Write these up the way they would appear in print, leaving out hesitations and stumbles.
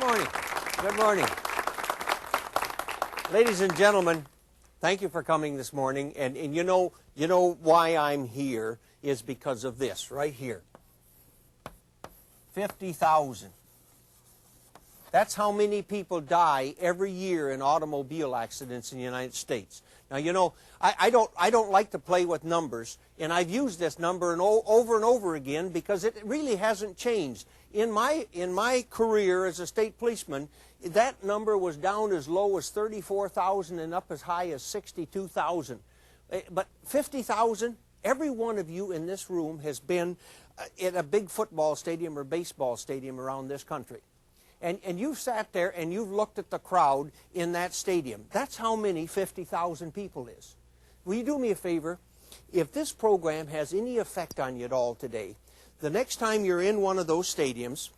Good morning. Good morning. Ladies and gentlemen, thank you for coming this morning. And you know why I'm here is because of this right here. 50,000. That's how many people die every year in automobile accidents in the United States. Now, you know, I don't like to play with numbers, and I've used this number over and over again because it really hasn't changed. In my career as a state policeman, that number was down as low as 34,000 and up as high as 62,000. But 50,000, every one of you in this room has been at a big football stadium or baseball stadium around this country. And you've sat there and you've looked at the crowd in that stadium. That's how many 50,000 people is. Will you do me a favor? If this program has any effect on you at all today, the next time you're in one of those stadiums,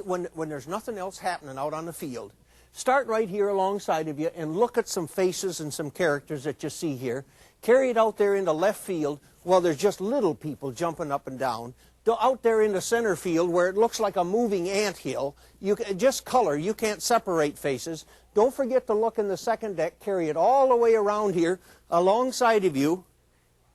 when there's nothing else happening out on the field, start right here alongside of you and look at some faces and some characters that you see here. Carry it out there into left field while there's just little people jumping up and down. Out there in the center field where it looks like a moving anthill, just color, you can't separate faces. Don't forget to look in the second deck, carry it all the way around here alongside of you,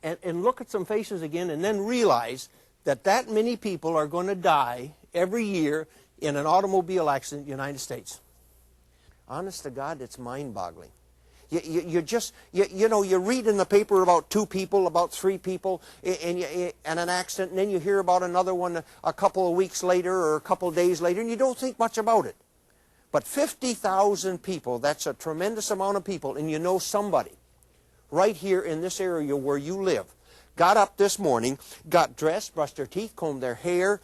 and look at some faces again, and then realize that many people are going to die every year in an automobile accident in the United States. Honest to God, it's mind-boggling. You read in the paper about 2 people, about 3 people, and an accident, and then you hear about another one a couple of weeks later or a couple of days later, and you don't think much about it. But 50,000 people, that's a tremendous amount of people, and you know somebody right here in this area where you live got up this morning, got dressed, brushed their teeth, combed their hair.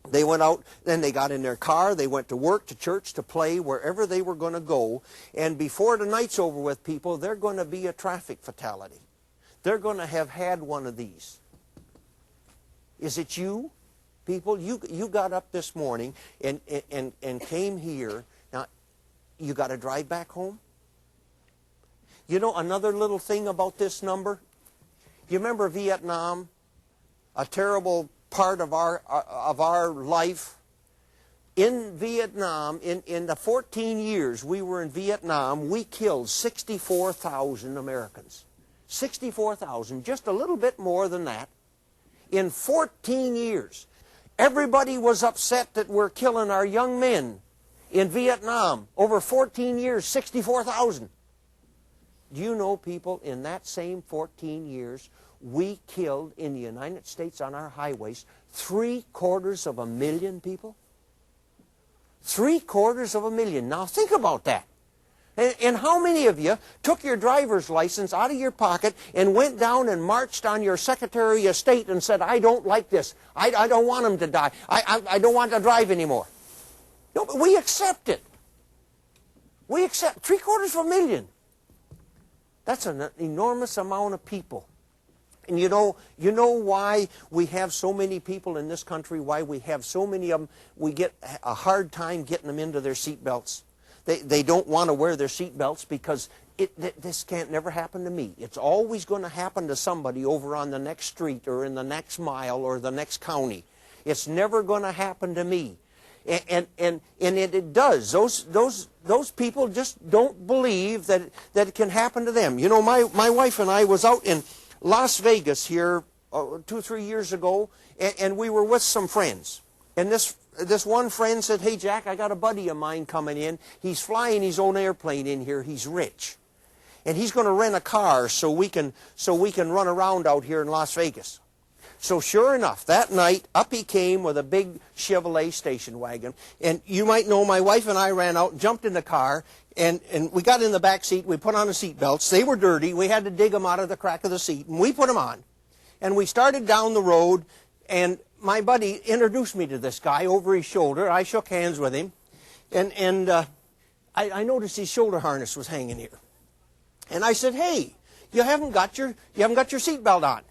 They went out, then they got in their car, they went to work, to church, to play, wherever they were going to go. And before the night's over with, people, they're going to be a traffic fatality. They're going to have had one of these. Is it you, people? You got up this morning and came here. Now, you got to drive back home? You know, another little thing about this number? You remember Vietnam? A terrible part of our life. In Vietnam, in the 14 years we were in Vietnam, we killed 64,000 Americans. 64,000, just a little bit more than that. In 14 years. Everybody was upset that we're killing our young men in Vietnam. Over 14 years, 64,000. Do you know, people, in that same 14 years, we killed in the United States on our highways 750,000 people? 750,000. Now think about that. And how many of you took your driver's license out of your pocket and went down and marched on your Secretary of State and said, I don't like this. I don't want him to die. I don't want to drive anymore. No, but we accept it. We accept 750,000. That's an enormous amount of people. And you know why we have so many people in this country, why we have so many of them, we get a hard time getting them into their seatbelts. They don't want to wear their seatbelts because this can't never happen to me. It's always going to happen to somebody over on the next street or in the next mile or the next county. It's never going to happen to me. And it does. Those people just don't believe that it can happen to them. You know, my wife and I was out in Las Vegas here 2 or 3 years ago, and we were with some friends. And this one friend said, hey, Jack, I got a buddy of mine coming in. He's flying his own airplane in here. He's rich. And he's going to rent a car so we can run around out here in Las Vegas. So sure enough, that night, up he came with a big Chevrolet station wagon. And you might know my wife and I ran out and jumped in the car, and we got in the back seat. We put on the seat belts. They were dirty. We had to dig them out of the crack of the seat, and we put them on. And we started down the road, and my buddy introduced me to this guy over his shoulder. I shook hands with him, and I noticed his shoulder harness was hanging here. And I said, hey, you haven't got your seat belt on.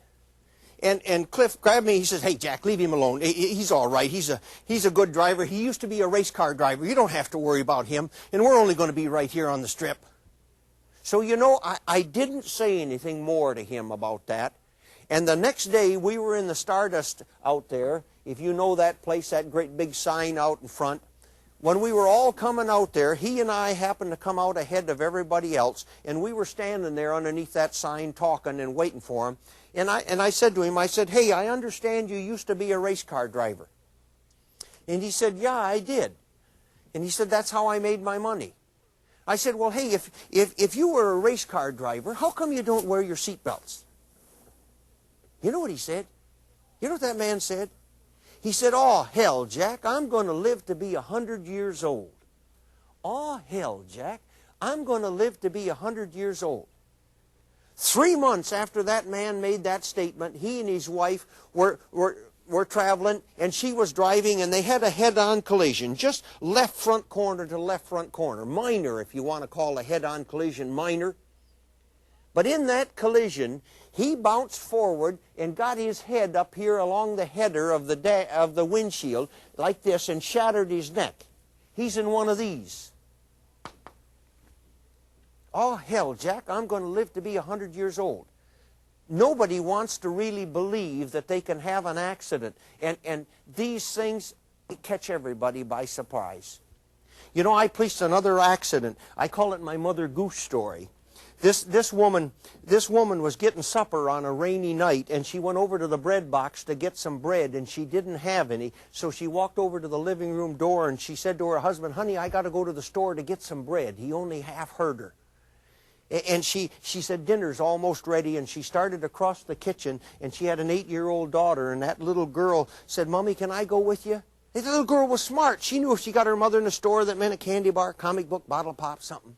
And Cliff grabbed me. He says, hey, Jack, leave him alone. He's all right. He's a good driver. He used to be a race car driver. You don't have to worry about him. And we're only going to be right here on the strip. So, you know, I didn't say anything more to him about that. And the next day, we were in the Stardust out there. If you know that place, that great big sign out in front, when we were all coming out there, he and I happened to come out ahead of everybody else, and we were standing there underneath that sign talking and waiting for him. And I said to him, I said, "Hey, I understand you used to be a race car driver." And he said, "Yeah, I did." And he said, "That's how I made my money." I said, "Well, hey, if you were a race car driver, how come you don't wear your seatbelts?" You know what he said? You know what that man said? He said, "Oh, hell, Jack, I'm going to live to be 100 years old." Oh, hell, Jack, I'm going to live to be 100 years old. 3 months after that man made that statement, he and his wife were traveling, and she was driving, and they had a head-on collision, just left front corner to left front corner. Minor, if you want to call a head-on collision minor. But in that collision, he bounced forward and got his head up here along the header of the windshield like this and shattered his neck. He's in one of these. Oh, hell, Jack, I'm going to live to be 100 years old. Nobody wants to really believe that they can have an accident. And these things catch everybody by surprise. You know, I preached another accident. I call it my Mother Goose story. This woman was getting supper on a rainy night, and she went over to the bread box to get some bread, and she didn't have any. So she walked over to the living room door, and she said to her husband, "Honey, I got to go to the store to get some bread." He only half heard her. And she said, "Dinner's almost ready," and she started across the kitchen, and she had an 8-year-old daughter, and that little girl said, "Mommy, can I go with you?" The little girl was smart. She knew if she got her mother in the store, that meant a candy bar, comic book, bottle pop, something.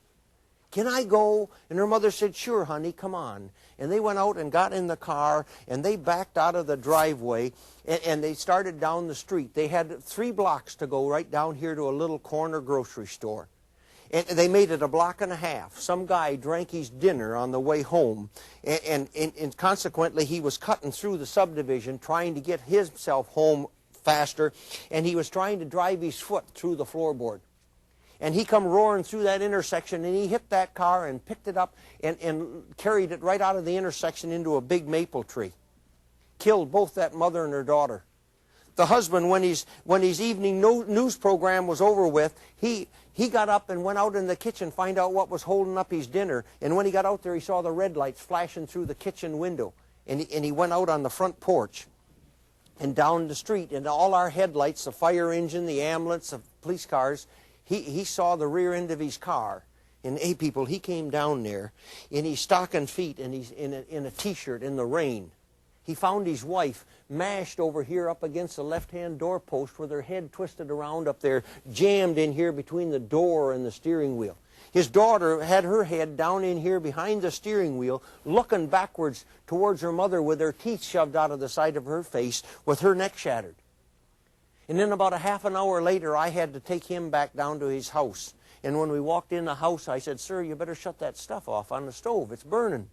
"Can I go?" And her mother said, "Sure, honey, come on." And they went out and got in the car, and they backed out of the driveway, and they started down the street. They had 3 blocks to go right down here to a little corner grocery store. And they made it a block and a half. Some guy drank his dinner on the way home, and consequently he was cutting through the subdivision trying to get himself home faster, and he was trying to drive his foot through the floorboard. And he come roaring through that intersection, and he hit that car and picked it up and carried it right out of the intersection into a big maple tree. Killed both that mother and her daughter. The husband, when his evening news program was over with, he got up and went out in the kitchen to find out what was holding up his dinner. And when he got out there, he saw the red lights flashing through the kitchen window. And he went out on the front porch and down the street. And all our headlights, the fire engine, the ambulance, the police cars, he saw the rear end of his car. And, hey, people, he came down there in his stocking feet and he's in a T-shirt in the rain. He found his wife mashed over here up against the left-hand doorpost with her head twisted around up there, jammed in here between the door and the steering wheel. His daughter had her head down in here behind the steering wheel, looking backwards towards her mother with her teeth shoved out of the side of her face, with her neck shattered. And then about a half an hour later, I had to take him back down to his house. And when we walked in the house, I said, "Sir, you better shut that stuff off on the stove. It's burning."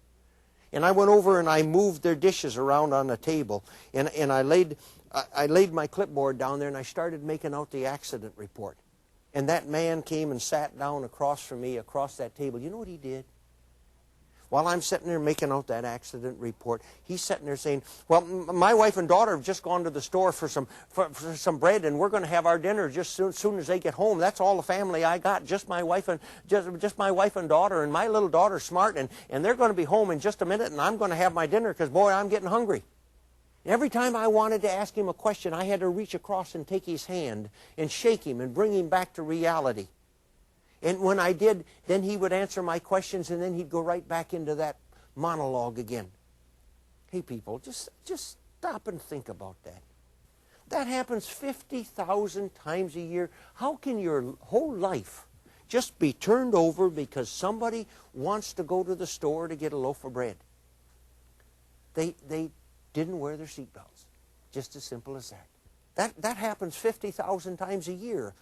And I went over and I moved their dishes around on the table. And I laid my clipboard down there and I started making out the accident report. And that man came and sat down across from me, across that table. You know what he did? While I'm sitting there making out that accident report, he's sitting there saying, "Well, my wife and daughter have just gone to the store for some bread, and we're going to have our dinner just soon as they get home. That's all the family I got, just my wife and daughter, and my little daughter's smart, and they're going to be home in just a minute, and I'm going to have my dinner because, boy, I'm getting hungry." Every time I wanted to ask him a question, I had to reach across and take his hand and shake him and bring him back to reality. And when I did, then he would answer my questions, and then he'd go right back into that monologue again. Hey, people, just stop and think about that. That happens 50,000 times a year. How can your whole life just be turned over because somebody wants to go to the store to get a loaf of bread? They didn't wear their seatbelts. Just as simple as that. That happens 50,000 times a year.